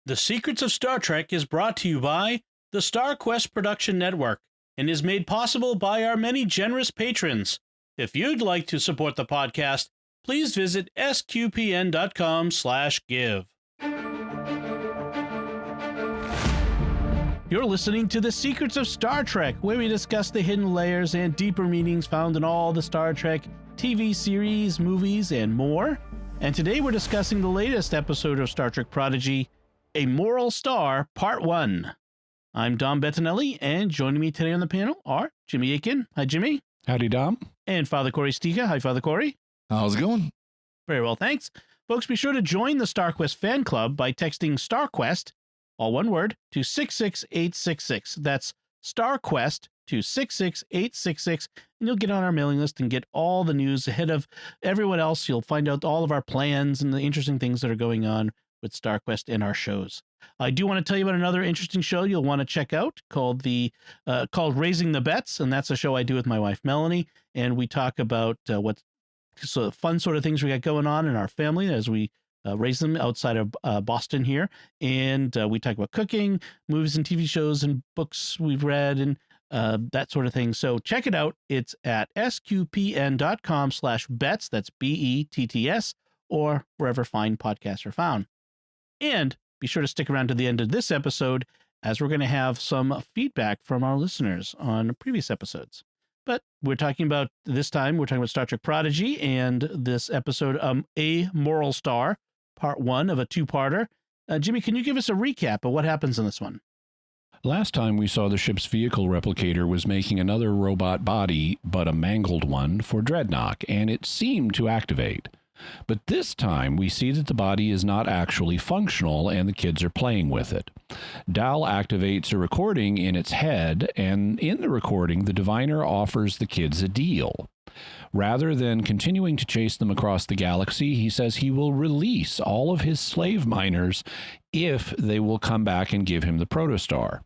The Secrets of Star Trek is brought to you by the StarQuest Production Network and is made possible by our many generous patrons. If you'd like to support the podcast, please visit sqpn.com/give. You're listening to The Secrets of Star Trek, where we discuss the hidden layers and deeper meanings found in all the Star Trek TV series, movies, and more. And today we're discussing the latest episode of Star Trek Prodigy, A Moral Star, Part 1. I'm Dom Bettinelli, and joining me today on the panel are Jimmy Akin. Hi, Jimmy. Howdy, Dom. And Father Cory Sticha. Hi, Father Cory. How's it going? Very well, thanks. Folks, be sure to join the StarQuest fan club by texting StarQuest, all one word, to 66866. That's StarQuest to 66866, and you'll get on our mailing list and get all the news ahead of everyone else. You'll find out all of our plans and the interesting things that are going on with StarQuest and our shows. I do want to tell you about another interesting show you'll want to check out called Raising the Bets, and that's a show I do with my wife Melanie, and we talk about what sort of fun sort of things we got going on in our family as we raise them outside of Boston here, and we talk about cooking, movies and TV shows, and books we've read, and that sort of thing. So check it out. It's at sqpn.com/bets. That's BETTS, or wherever fine podcasts are found. And be sure to stick around to the end of this episode, as we're going to have some feedback from our listeners on previous episodes. But we're talking about Star Trek Prodigy and this episode, A Moral Star, Part 1 of a two-parter. Jimmy, can you give us a recap of what happens in this one? Last time we saw the ship's vehicle replicator was making another robot body, but a mangled one, for Dreadnought, and it seemed to activate. But this time, we see that the body is not actually functional and the kids are playing with it. Dal activates a recording in its head, and in the recording, the diviner offers the kids a deal. Rather than continuing to chase them across the galaxy, he says he will release all of his slave miners if they will come back and give him the protostar.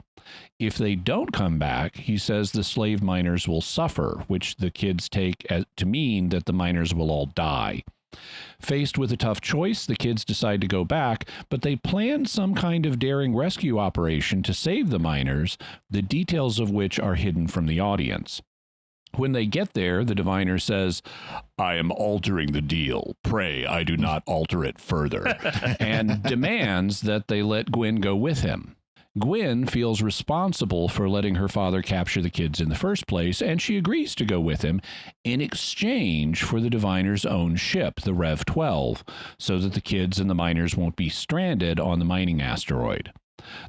If they don't come back, he says the slave miners will suffer, which the kids take to mean that the miners will all die. Faced with a tough choice, the kids decide to go back, but they plan some kind of daring rescue operation to save the miners, the details of which are hidden from the audience. When they get there, the diviner says, "I am altering the deal. Pray I do not alter it further," and demands that they let Gwyn go with him. Gwyn feels responsible for letting her father capture the kids in the first place, and she agrees to go with him in exchange for the diviner's own ship, the Rev 12, so that the kids and the miners won't be stranded on the mining asteroid.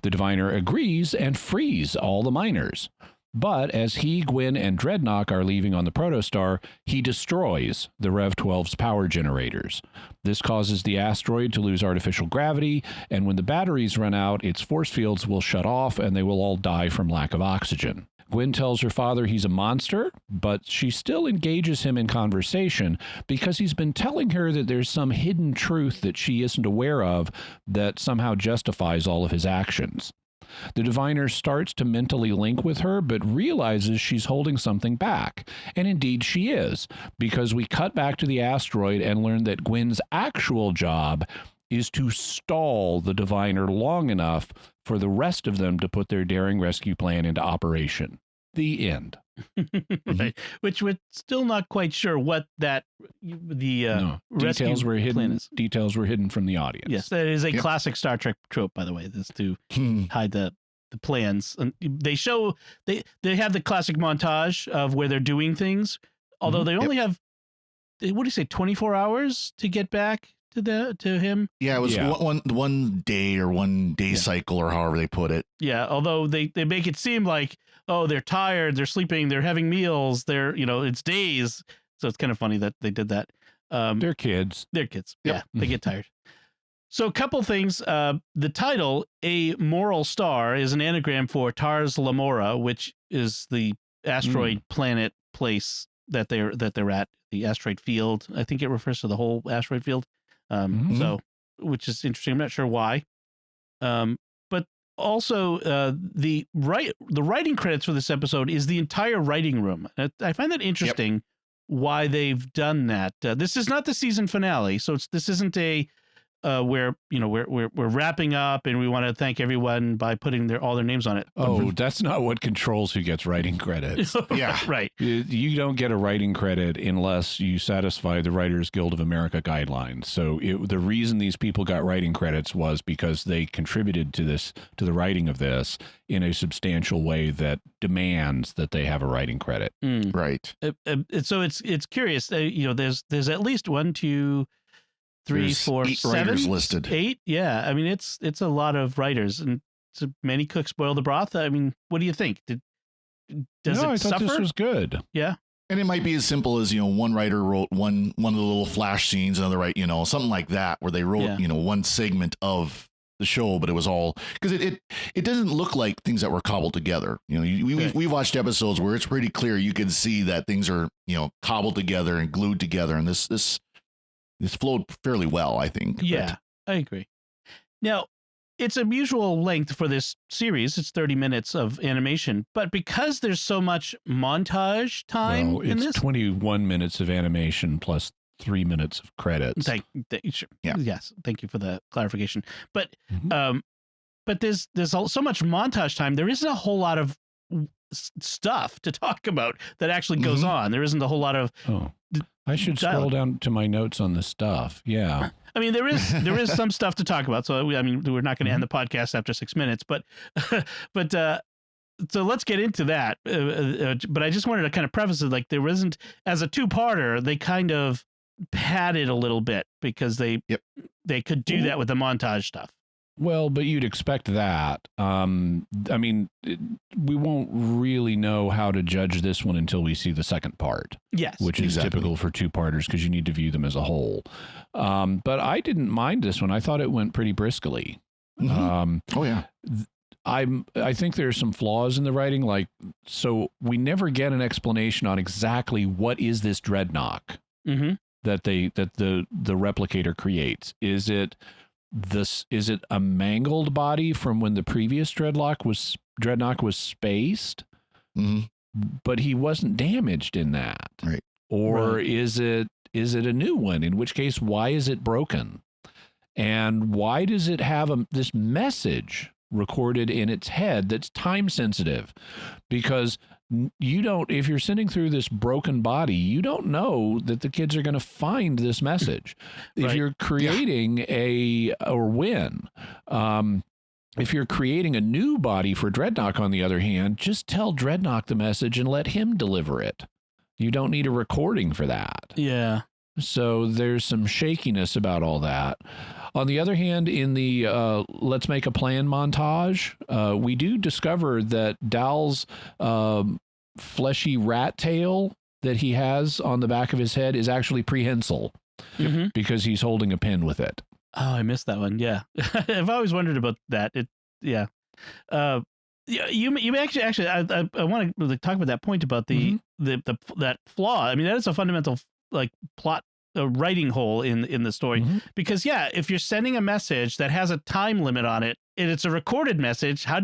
The diviner agrees and frees all the miners. But as he, Gwyn, and Dreadnought are leaving on the protostar, he destroys the Rev 12's power generators. This causes the asteroid to lose artificial gravity, and when the batteries run out, its force fields will shut off and they will all die from lack of oxygen. Gwyn tells her father he's a monster, but she still engages him in conversation because he's been telling her that there's some hidden truth that she isn't aware of that somehow justifies all of his actions. The diviner starts to mentally link with her, but realizes she's holding something back. And indeed she is, because we cut back to the asteroid and learn that Gwyn's actual job is to stall the diviner long enough for the rest of them to put their daring rescue plan into operation. The end. Right. Which we're still not quite sure what details were hidden. Details were hidden from the audience. Yes, that is a classic Star Trek trope, by the way. This to hide the plans. And they have the classic montage of where they're doing things, although they only have, what do you say, 24 hours to get back to him. Yeah, it was one day or 1 day cycle, or however they put it. Yeah, although they make it seem like, oh, they're tired, they're sleeping, they're having meals, it's days. So it's kind of funny that they did that. They're kids. Yep. Yeah, they get tired. So a couple things. The title, A Moral Star, is an anagram for Tars Lamora, which is the asteroid planet place that they're at, the asteroid field. I think it refers to the whole asteroid field. So, which is interesting. I'm not sure why. But also, the writing credits for this episode is the entire writing room. I find that interesting. Why they've done that. This is not the season finale, so this isn't a where we're wrapping up, and we want to thank everyone by putting all their names on it. Oh, that's not what controls who gets writing credits. Yeah. Right. You don't get a writing credit unless you satisfy the Writers Guild of America guidelines. So the reason these people got writing credits was because they contributed to the writing of this in a substantial way that demands that they have a writing credit. Right. So it's curious. There's at least 1, 2, 3, There's 4, 8 7 writers listed. 8. Yeah, I mean it's a lot of writers, and so many cooks spoil the broth. I mean, what do you think? Does I it thought suffer? this was good. Yeah. And it might be as simple as, one writer wrote one of the little flash scenes, another something like that, where they wrote, one segment of the show, but it was all because it doesn't look like things that were cobbled together. We've watched episodes where it's pretty clear. You can see that things are, cobbled together and glued together. And this flowed fairly well, I think. Yeah, I agree. Now, it's a usual length for this series. It's 30 minutes of animation, but because there's so much montage time in it's this, 21 minutes of animation plus 3 minutes of credits. Sure. Yeah. Yes, thank you for the clarification. But but there's so much montage time. There isn't a whole lot of stuff to talk about that actually goes on. There isn't a whole lot of. Oh, I should scroll down to my notes on the stuff. Yeah. I mean, there is some stuff to talk about. So, I mean, we're not going to end the podcast after 6 minutes, but so let's get into that. But I just wanted to kind of preface it, like there isn't, as a two-parter, they kind of padded a little bit because they could do that with the montage stuff. Well, but you'd expect that. I mean, we won't really know how to judge this one until we see the second part. Yes. Which is typical for two-parters because you need to view them as a whole. But I didn't mind this one. I thought it went pretty briskly. Oh, yeah. I think there's some flaws in the writing. So we never get an explanation on exactly what is this dreadnought that the replicator creates. Is it a mangled body from when the previous dreadnought was spaced, but he wasn't damaged in that? Right. Or is it a new one? In which case, why is it broken? And why does it have this message recorded in its head that's time sensitive? Because if you're sitting through this broken body, you don't know that the kids are going to find this message. If you're creating if you're creating a new body for Dreadnought, on the other hand, just tell Dreadnought the message and let him deliver it. You don't need a recording for that. Yeah. So there's some shakiness about all that. On the other hand, in the Let's Make a Plan montage, we do discover that Dal's fleshy rat tail that he has on the back of his head is actually prehensile because he's holding a pen with it. Oh, I missed that one. Yeah. I've always wondered about that. You actually, I want to talk about that point about that flaw. I mean, that is a fundamental plot writing hole in the story because if you're sending a message that has a time limit on it and it's a recorded message, how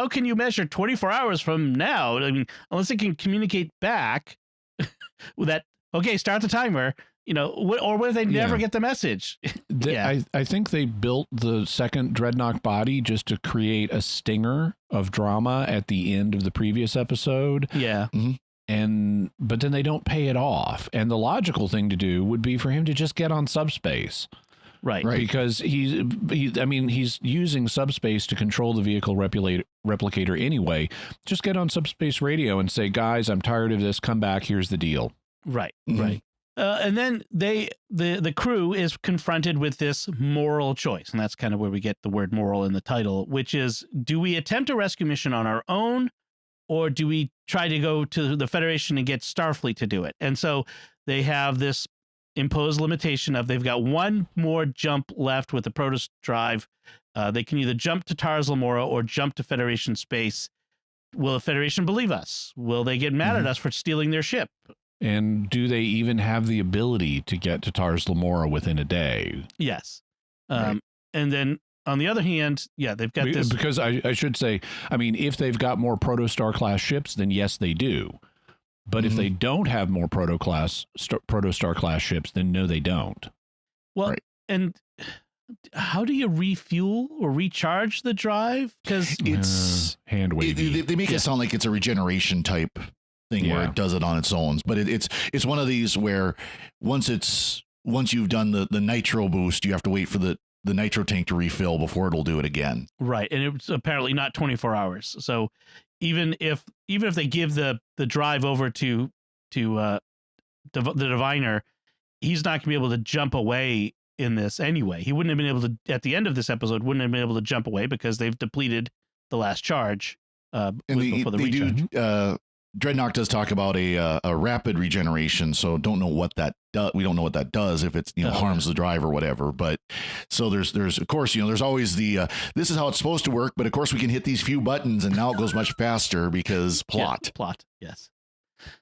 can you measure 24 hours from now? I mean, unless it can communicate back with that, okay, start the timer, or what if they never get the message? I think they built the second Dreadnought body just to create a stinger of drama at the end of the previous episode. Yeah. But then they don't pay it off. And the logical thing to do would be for him to just get on subspace. Right. Because he's using subspace to control the vehicle replicator anyway. Just get on subspace radio and say, guys, I'm tired of this. Come back. Here's the deal. Right. Right. And then the crew is confronted with this moral choice. And that's kind of where we get the word moral in the title, which is, do we attempt a rescue mission on our own? Or do we try to go to the Federation and get Starfleet to do it? And so they have this imposed limitation of they've got one more jump left with the Protoss drive. They can either jump to Tars Lamora or jump to Federation space. Will the Federation believe us? Will they get mad at us for stealing their ship? And do they even have the ability to get to Tars Lamora within a day? Yes. And then on the other hand, they've got this. Because I should say, I mean, if they've got more Protostar class ships, then yes, they do. But if they don't have more Protostar class ships, then no, they don't. Well, and how do you refuel or recharge the drive? Because it's hand wavy. They make it sound like it's a regeneration type thing where it does it on its own, but it's one of these where once you've done the nitro boost, you have to wait for the nitro tank to refill before it'll do it again. Right, and it's apparently not 24 hours. So even if they give the drive over to the diviner, he's not going to be able to jump away in this anyway. He wouldn't have been able to, at the end of this episode, wouldn't have been able to jump away because they've depleted the last charge. For the recharge. Dreadnought does talk about a rapid regeneration, so don't know what that does. We don't know what that does, if it's harms the drive or whatever. But so there's of course there's always the this is how it's supposed to work, but of course we can hit these few buttons and now it goes much faster because plot. Yes.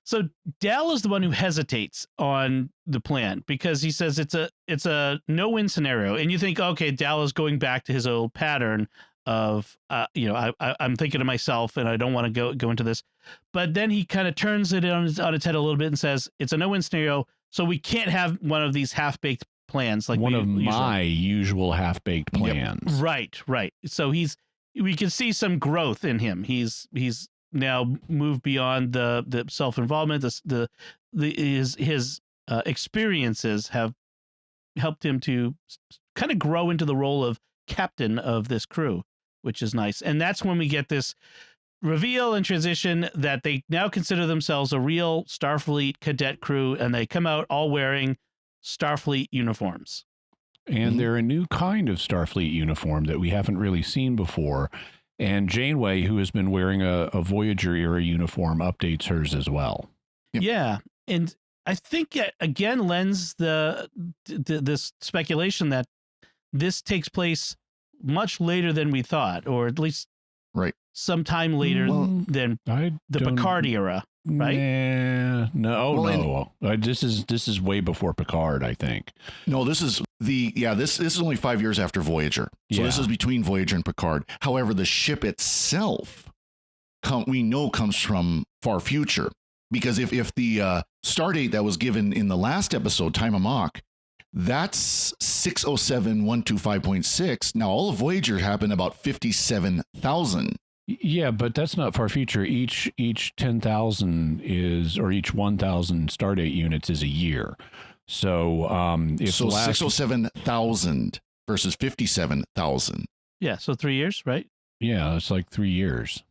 So Dal is the one who hesitates on the plan because he says it's a no-win scenario, and you think, okay, Dal is going back to his old pattern of I'm thinking to myself and I don't want to go into this, but then he kind of turns it on its head a little bit and says it's a no-win scenario, so we can't have one of these half-baked plans like one of my usual half-baked plans. Yep. Right. So we can see some growth in him. He's now moved beyond the self-involvement. His experiences have helped him to kind of grow into the role of captain of this crew, which is nice. And that's when we get this reveal and transition that they now consider themselves a real Starfleet cadet crew, and they come out all wearing Starfleet uniforms. And they're a new kind of Starfleet uniform that we haven't really seen before. And Janeway, who has been wearing a Voyager era uniform, updates hers as well. Yep. Yeah. And I think it again lends this speculation that this takes place much later than we thought, or at least sometime later than the Picard era, right? No. This is way before Picard, I think. No, this is this is only 5 years after Voyager. So this is between Voyager and Picard. However, the ship itself we know comes from far future, because if the star date that was given in the last episode, Time of Mach, that's 607125.6. Now all of Voyager happened about 57,000. Yeah, but that's not far future. Each 10,000 is, or each 1,000 stardate units is a year. So if 607,000 versus 57,000. Yeah, so 3 years, right? Yeah, it's like 3 years.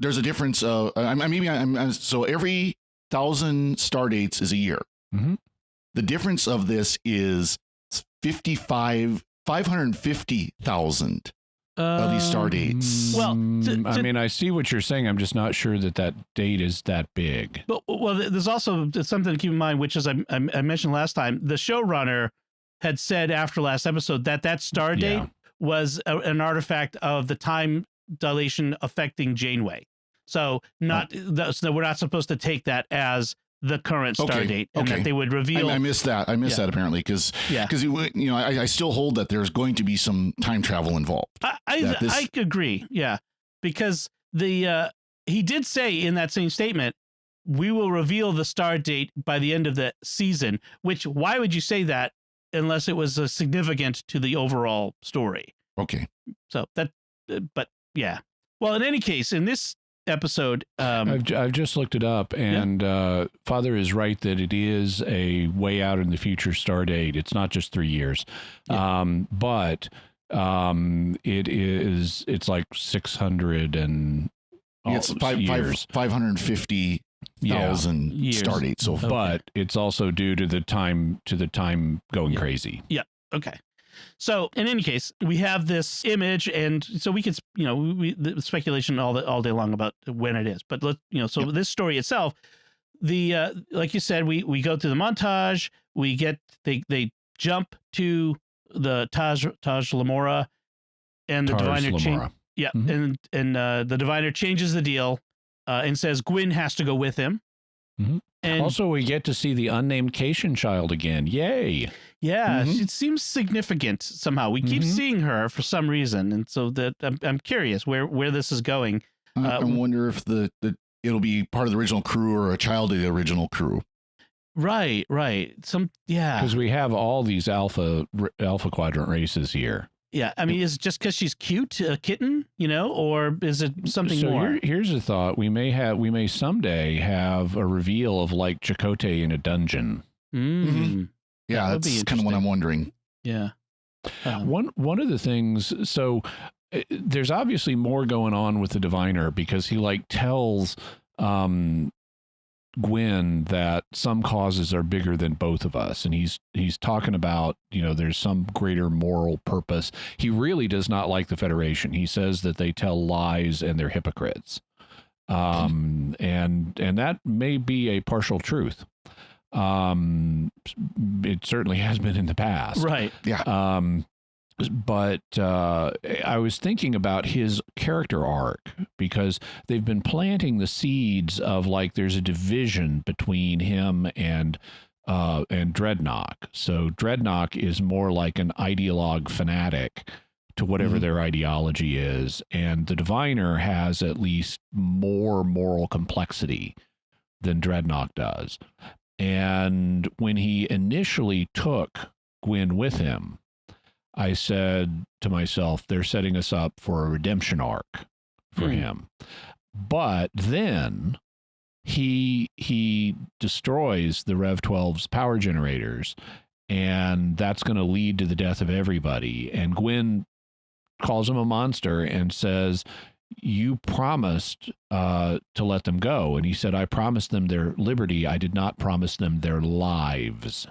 There's a difference. So every 1,000 stardates is a year. Mm-hmm. The difference of this is 550,000 of these star dates. Well, I mean, I see what you're saying. I'm just not sure that date is that big. But there's also something to keep in mind, which is I mentioned last time. The showrunner had said after last episode that star date was an artifact of the time dilation affecting Janeway. So we're not supposed to take that as the current star date, and that they would reveal. I missed that. That apparently because I still hold that there's going to be some time travel involved. I agree. Yeah, because he did say in that same statement, we will reveal the star date by the end of the season. Which, why would you say that unless it was significant to the overall story? Okay. So but yeah. Well, in any case, in this episode, I've just looked it up, and Father is right that it is a way out in the future star date. It's not just 3 years, but it's like 600 and it's years. 550,000 star dates. So, but it's also due to the time going crazy. Yeah. Okay. So in any case, we have this image, and so we could, the speculation all day long about when it is. But this story itself, like you said, we go through the montage. We get they jump to the Taj Lamora, and the diviner change. Yeah, and the diviner changes the deal, and says Gwyn has to go with him. Mm-hmm. And also, we get to see the unnamed Cation child again. Yay! Yeah, it seems significant somehow. We keep seeing her for some reason, and so that I'm curious where this is going. I wonder if it'll be part of the original crew or a child of the original crew. Right. Because we have all these alpha quadrant races here. Yeah, I mean, is it just because she's cute, a kitten, or is it something more? Here's a thought: we may someday have a reveal of like Chakotay in a dungeon. Mm-hmm. Yeah, that's kind of what I'm wondering. Yeah. One of the things. So there's obviously more going on with the diviner because he like tells Gwyn that some causes are bigger than both of us, and he's talking about there's some greater moral purpose. He really does not like the Federation. He says that they tell lies and they're hypocrites, and that may be a partial truth. It certainly has been in the past, right? Yeah. But I was thinking about his character arc because they've been planting the seeds of like there's a division between him and Dreadnought. So Dreadnought is more like an ideologue fanatic to whatever their ideology is, and the Diviner has at least more moral complexity than Dreadnought does. And when he initially took Gwyn with him, I said to myself, they're setting us up for a redemption arc for him. But then he destroys the Rev 12's power generators, and that's going to lead to the death of everybody. And Gwyn calls him a monster and says, you promised to let them go. And he said, I promised them their liberty. I did not promise them their lives.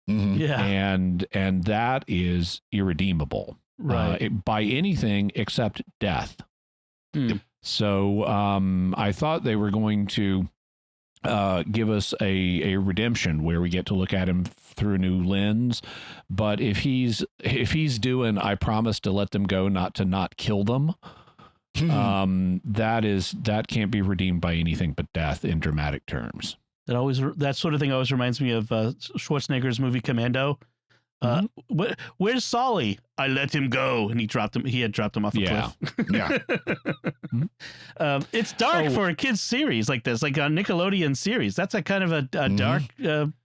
Yeah. And that is irredeemable, right? By anything except death. So I thought they were going to give us a redemption where we get to look at him through a new lens. But if he's doing, I promise to let them go, not to not kill them, that can't be redeemed by anything but death in dramatic terms. That sort of thing always reminds me of Schwarzenegger's movie Commando. Where's Solly? I let him go, and he had dropped him off a cliff. Yeah. It's dark for a kid's series like this, like a Nickelodeon series. That's a kind of a dark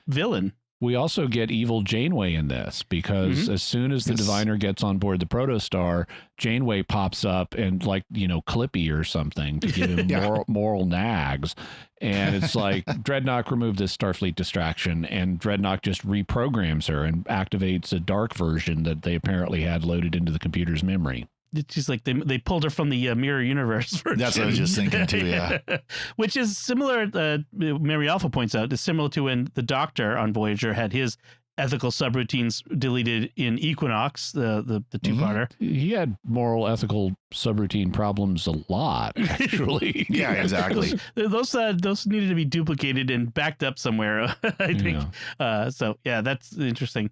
villain. We also get evil Janeway in this because as soon as the Diviner gets on board the Protostar, Janeway pops up and like, Clippy or something to give him moral nags. And it's like Dreadnought removed this Starfleet distraction, and Dreadnought just reprograms her and activates a dark version that they apparently had loaded into the computer's memory. It's just like they pulled her from the Mirror Universe version. That's what I was just thinking too, yeah. Which is similar, Mary Alpha points out, is similar to when the Doctor on Voyager had his ethical subroutines deleted in Equinox, the two-parter. He had moral ethical subroutine problems a lot, actually. Yeah, exactly. Those needed to be duplicated and backed up somewhere, I think. So, yeah, that's interesting.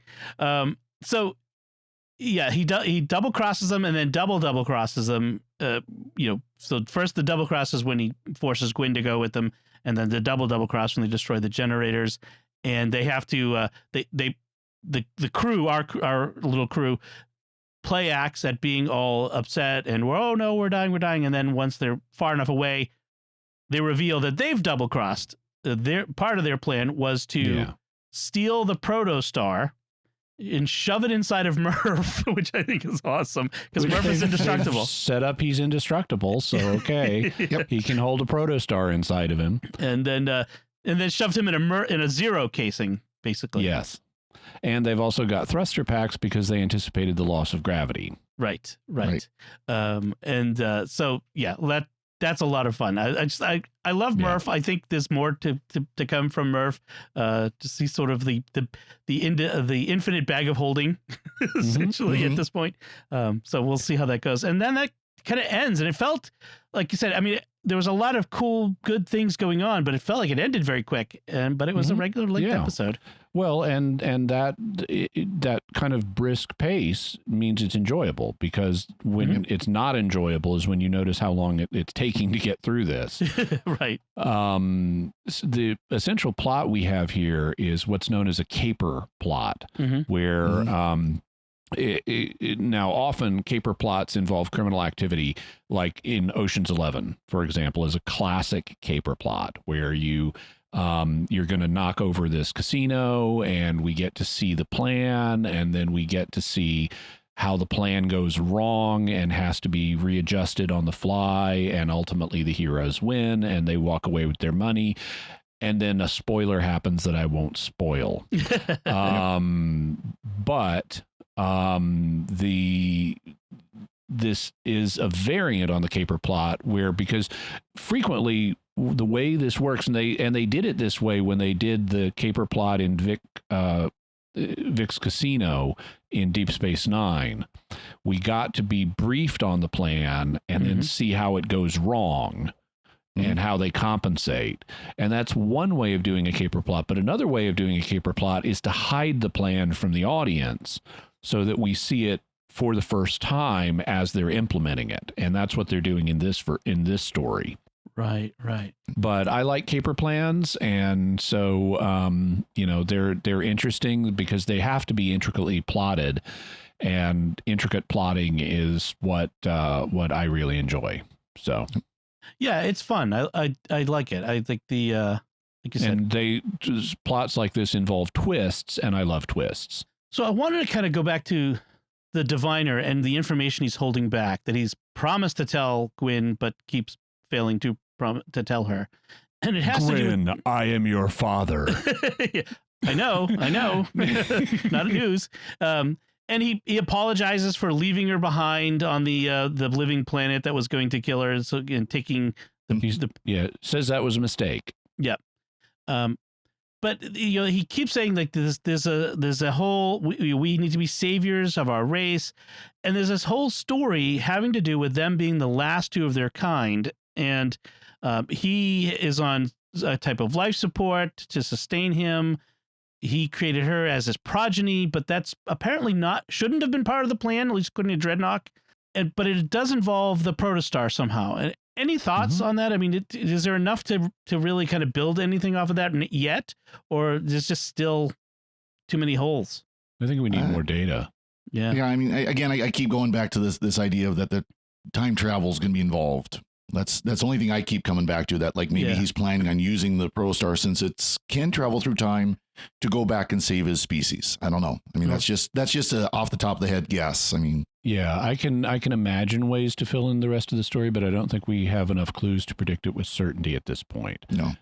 Yeah, he double crosses them and then double crosses them. So first the double cross is when he forces Gwyn to go with them, and then the double cross when they destroy the generators, and they have to the crew, our little crew, play acts at being all upset and we're dying, and then once they're far enough away, they reveal that they've double crossed. Their part of their plan was to steal the Protostar and shove it inside of Murph, which I think is awesome because Murph is indestructible. Set up, he's indestructible, so okay, he can hold a Protostar inside of him, and then shoved him in a zero casing, basically. Yes, and they've also got thruster packs because they anticipated the loss of gravity. Right. So yeah, that's a lot of fun. I love Murph. I think there's more to come from Murph. To see sort of the infinite bag of holding, essentially at this point. So we'll see how that goes. And then that kind of ends, and it felt like you said. I mean, there was a lot of cool, good things going on, but it felt like it ended very quick. But it was a regular length episode. Well, and that kind of brisk pace means it's enjoyable, because when it's not enjoyable is when you notice how long it's taking to get through this. Right. The essential plot we have here is what's known as a caper plot, where now often caper plots involve criminal activity, like in Ocean's 11, for example, is a classic caper plot where you you're going to knock over this casino, and we get to see the plan, and then we get to see how the plan goes wrong and has to be readjusted on the fly, and ultimately the heroes win and they walk away with their money. And then a spoiler happens that I won't spoil. But this is a variant on the caper plot where, because frequently the way this works, and they did it this way when they did the caper plot in Vic's Casino in Deep Space Nine, we got to be briefed on the plan and then see how it goes wrong and how they compensate. And that's one way of doing a caper plot. But another way of doing a caper plot is to hide the plan from the audience so that we see it for the first time as they're implementing it. And that's what they're doing in this story. Right. But I like caper plans, and so they're interesting because they have to be intricately plotted, and intricate plotting is what I really enjoy. So yeah, it's fun. I like it. I think like you said, and plots like this involve twists, and I love twists. So I wanted to kind of go back to the diviner and the information he's holding back, that he's promised to tell Gwyn but keeps failing to tell her. And it has Gwyn, to do... I am your father. I know. Not a news. And he apologizes for leaving her behind on the living planet that was going to kill her, and taking says that was a mistake. Yeah. But he keeps saying like there's a whole we need to be saviors of our race, and there's this whole story having to do with them being the last two of their kind, and he is on a type of life support to sustain him. He created her as his progeny, but that's apparently shouldn't have been part of the plan, at least according to Dreadnought. But it does involve the protostar somehow. And any thoughts on that? I mean, is there enough to really kind of build anything off of that yet? Or there's just still too many holes? I think we need more data. Yeah. Yeah. I mean, I keep going back to this idea of that the time travel is going to be involved. That's the only thing I keep coming back to, that like maybe he's planning on using the protostar, since it can travel through time, to go back and save his species. I don't know. I mean, that's just a off the top of the head guess. I mean, yeah, I can imagine ways to fill in the rest of the story, but I don't think we have enough clues to predict it with certainty at this point. No.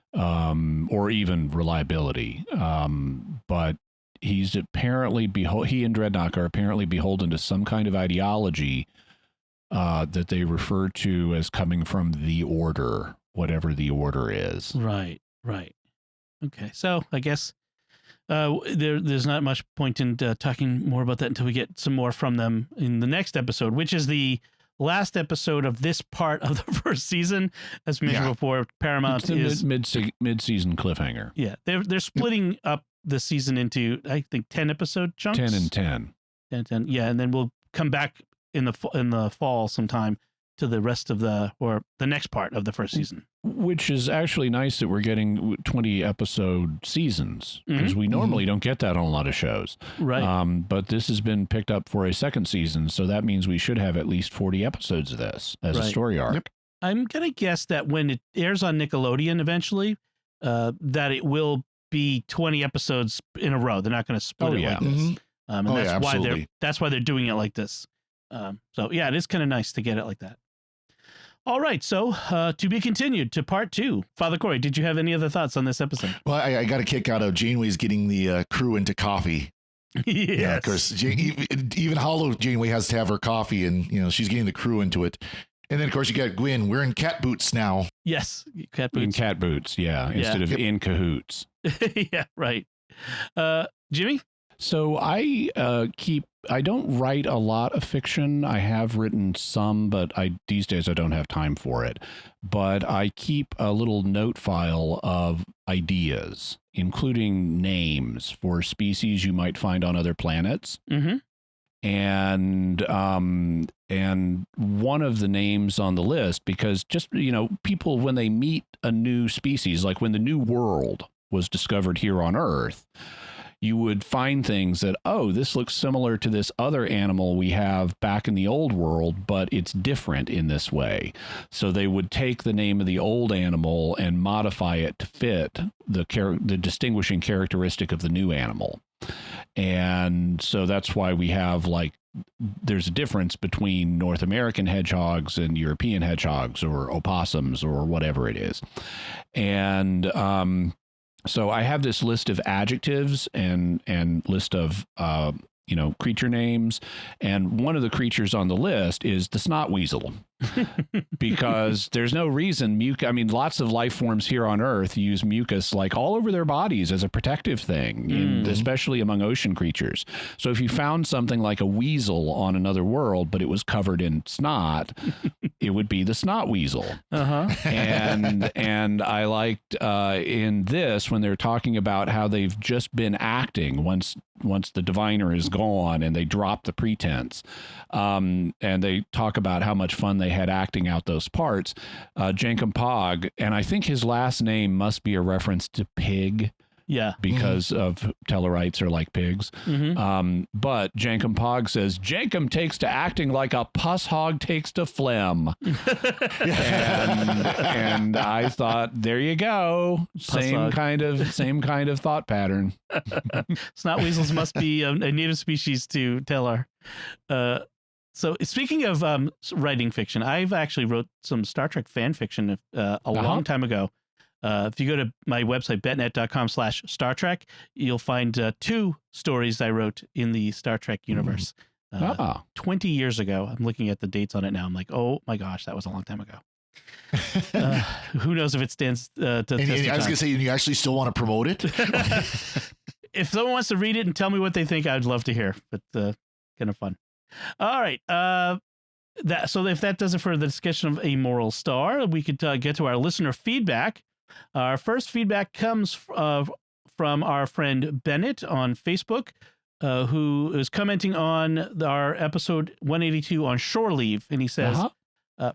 Or even reliability. But he's apparently he and Dreadnought are apparently beholden to some kind of ideology that they refer to as coming from the Order, whatever the Order is. Right. Okay, so I guess there's not much point in talking more about that until we get some more from them in the next episode, which is the last episode of this part of the first season. As mentioned before, Paramount is mid-season cliffhanger. Yeah, they're splitting up the season into, I think, 10 episode chunks. 10 and 10. 10. Yeah, and then we'll come back in the fall sometime to the rest of the next part of the first season. Which is actually nice that we're getting 20 episode seasons, because we normally don't get that on a lot of shows. Right. But this has been picked up for a second season, so that means we should have at least 40 episodes of this as a story arc. Yep. I'm going to guess that when it airs on Nickelodeon eventually, that it will be 20 episodes in a row. They're not going to split it like this. And that's why they're doing it like this. So yeah, it is kind of nice to get it like that. All right, so to be continued to part 2. Father Cory, did you have any other thoughts on this episode? Well, I got a kick out of Janeway's getting the crew into coffee. Yes. Yeah, of course. Even Hollow Janeway has to have her coffee, and she's getting the crew into it. And then, of course, you got Gwyn wearing cat boots now. Yes, cat boots. In cat boots, instead of in cahoots. Yeah, right. Jimmy? So I don't write a lot of fiction. I have written some, but these days I don't have time for it. But I keep a little note file of ideas, including names for species you might find on other planets. Mm-hmm. And one of the names on the list, because just, people, when they meet a new species, like when the New World was discovered here on Earth, you would find things that, oh, this looks similar to this other animal we have back in the old world, but it's different in this way. So they would take the name of the old animal and modify it to fit the distinguishing characteristic of the new animal. And so that's why we have, like, there's a difference between North American hedgehogs and European hedgehogs or opossums or whatever it is. And so I have this list of adjectives and list of creature names, and one of the creatures on the list is the snot weasel. Because there's no reason lots of life forms here on Earth use mucus like all over their bodies as a protective thing, and especially among ocean creatures. So if you found something like a weasel on another world, but it was covered in snot, it would be the snot weasel. And I liked in this, when they're talking about how they've just been acting once the diviner is gone and they drop the pretense, and they talk about how much fun they had acting out those parts. Jankum Pog, and I think his last name must be a reference to pig. Yeah. Because of Tellarites are like pigs. But Jankum Pog says, Jankum takes to acting like a puss hog takes to phlegm. and I thought, there you go. Same kind of thought pattern. Snot weasels must be a native species to Tellar. So speaking of writing fiction, I've actually wrote some Star Trek fan fiction a long time ago. If you go to my website, betnet.com/Star Trek, you'll find 2 stories I wrote in the Star Trek universe 20 years ago. I'm looking at the dates on it now. I'm like, oh my gosh, that was a long time ago. Who knows if it stands to test of time. I was going to say, you actually still want to promote it? If someone wants to read it and tell me what they think, I'd love to hear. But kind of fun. All right. So if that does it for the discussion of A Moral Star, we could get to our listener feedback. Our first feedback comes from our friend Bennett on Facebook, who is commenting on our episode 182 on shore leave. And he says,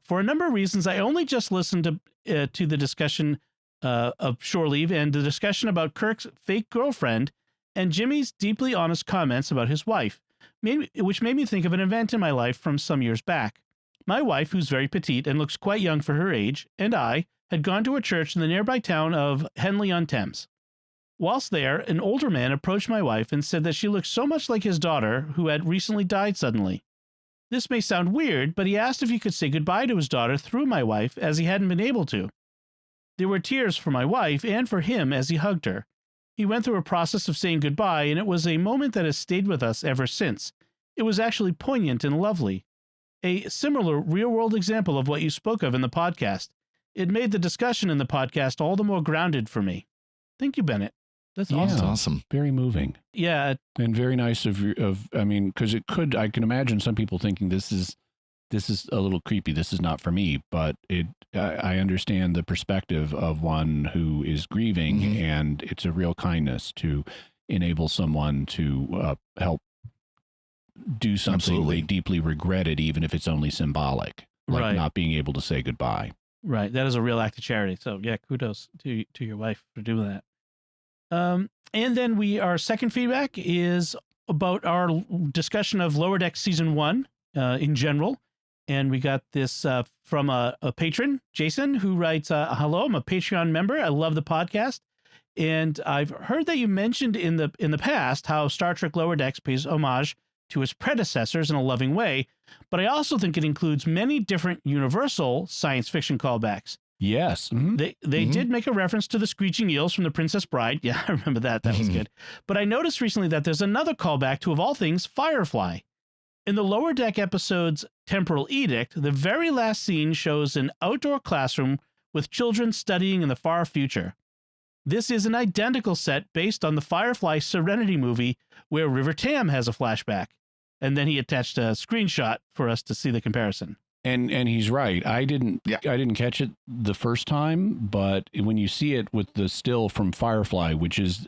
for a number of reasons, I only just listened to the discussion of shore leave and the discussion about Kirk's fake girlfriend and Jimmy's deeply honest comments about his wife, which made me think of an event in my life from some years back. My wife, who's very petite and looks quite young for her age, and I had gone to a church in the nearby town of Henley-on-Thames. Whilst there, an older man approached my wife and said that she looked so much like his daughter, who had recently died suddenly. This may sound weird, but he asked if he could say goodbye to his daughter through my wife, as he hadn't been able to. There were tears for my wife and for him as he hugged her. He went through a process of saying goodbye, and it was a moment that has stayed with us ever since. It was actually poignant and lovely. A similar real-world example of what you spoke of in the podcast. It made the discussion in the podcast all the more grounded for me. Thank you, Bennett. That's awesome. Very moving. Yeah. And very nice because I can imagine some people thinking this is a little creepy. This is not for me, but I understand the perspective of one who is grieving, and it's a real kindness to enable someone to help do something they deeply regretted, even if it's only symbolic, like not being able to say goodbye. Right. That is a real act of charity. So yeah, kudos to your wife for doing that. And then our second feedback is about our discussion of Lower Deck Season 1 in general. And we got this from a patron, Jason, who writes, hello, I'm a Patreon member. I love the podcast. And I've heard that you mentioned in the past how Star Trek Lower Decks pays homage to its predecessors in a loving way. But I also think it includes many different Universal science fiction callbacks. Yes. They did make a reference to the screeching eels from The Princess Bride. Yeah, I remember that. That was good. But I noticed recently that there's another callback to, of all things, Firefly. In the Lower Deck episode's Temporal Edict, the very last scene shows an outdoor classroom with children studying in the far future. This is an identical set based on the Firefly Serenity movie where River Tam has a flashback. And then he attached a screenshot for us to see the comparison. And he's right. I didn't catch it the first time, but when you see it with the still from Firefly,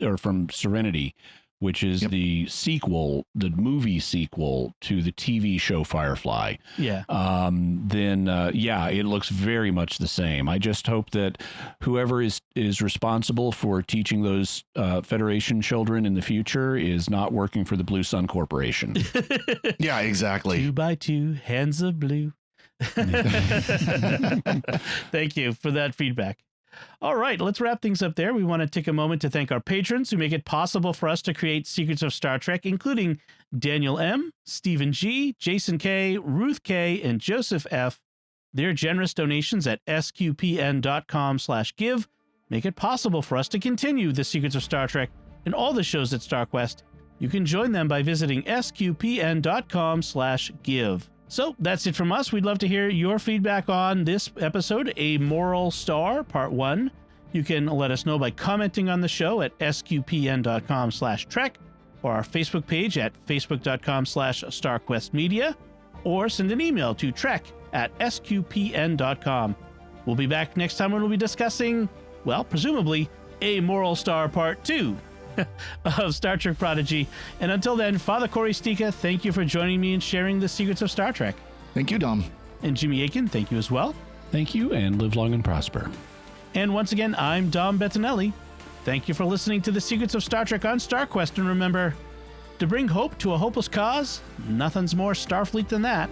or from Serenity, which is the sequel, the movie sequel to the TV show Firefly, then it looks very much the same. I just hope that whoever is responsible for teaching those Federation children in the future is not working for the Blue Sun Corporation. Yeah, exactly. 2 by 2 hands of blue. Thank you for that feedback. All right, let's wrap things up there. We want to take a moment to thank our patrons who make it possible for us to create Secrets of Star Trek, including Daniel M., Stephen G., Jason K., Ruth K., and Joseph F. Their generous donations at sqpn.com/give make it possible for us to continue the Secrets of Star Trek and all the shows at StarQuest. You can join them by visiting sqpn.com/give. So that's it from us. We'd love to hear your feedback on this episode, A Moral Star, Part 1. You can let us know by commenting on the show at sqpn.com/trek or our Facebook page at facebook.com/StarQuestMedia, or send an email to trek@sqpn.com. We'll be back next time when we'll be discussing, well, presumably, A Moral Star Part 2 of Star Trek Prodigy. And until then, Father Cory Sticha, thank you for joining me and sharing the secrets of Star Trek. Thank you, Dom. And Jimmy Akin, thank you as well. Thank you, and live long and prosper. And once again, I'm Dom Bettinelli. Thank you for listening to the Secrets of Star Trek on StarQuest. And remember, to bring hope to a hopeless cause, nothing's more Starfleet than that.